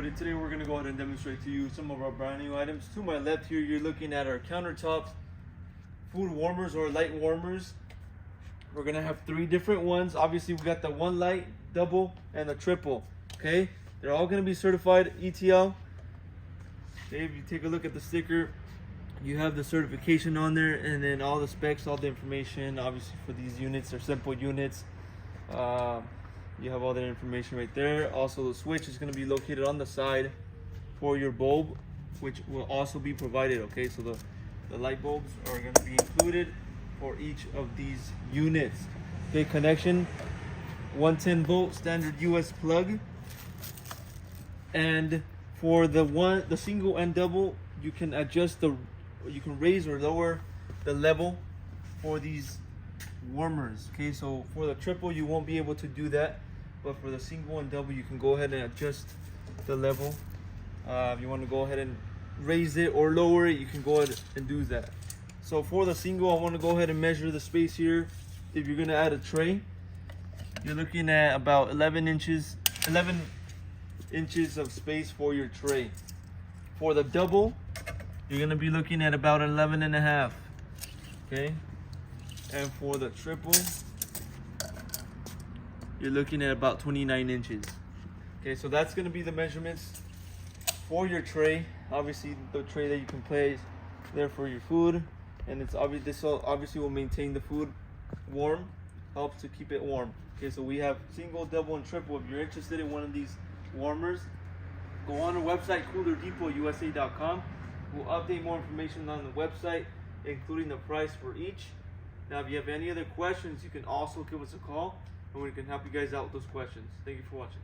everybody, today we're going to go ahead and demonstrate to you some of our brand new items. To my left here, you're looking at our countertops, food warmers or light warmers. We're going to have three different ones. Obviously, we got the one light, double, and the triple. Okay, they're all going to be certified ETL. Okay, if you take a look at the sticker, you have the certification on there, and then all the specs, all the information. Obviously, for these units, they're simple units. You have all that information right there. Also, the switch is going to be located on the side for your bulb, which will also be provided. Okay, so the light bulbs are going to be included for each of these units. Okay, connection 110 volt standard US plug. And for the single and double, you can adjust you can raise or lower the level for these warmers. Okay, so for the triple you won't be able to do that, but for the single and double you can go ahead and adjust the level. If you want to go ahead and raise it or lower it, you can go ahead and do that. So for the single, I want to go ahead and measure the space here. If you're going to add a tray, you're looking at about 11 inches of space for your tray. For the double, you're going to be looking at about 11 and a half. Okay, and for the triple, you're looking at about 29 inches. Okay, so that's going to be the measurements for your tray. Obviously, the tray that you can place there for your food, and it's obvious this obviously will maintain the food warm, helps to keep it warm. Okay, so we have single, double, and triple. If you're interested in one of these warmers, go on our website, coolerdepotUSA.com. We'll update more information on the website, including the price for each. Now, if you have any other questions, you can also give us a call, and we can help you guys out with those questions. Thank you for watching.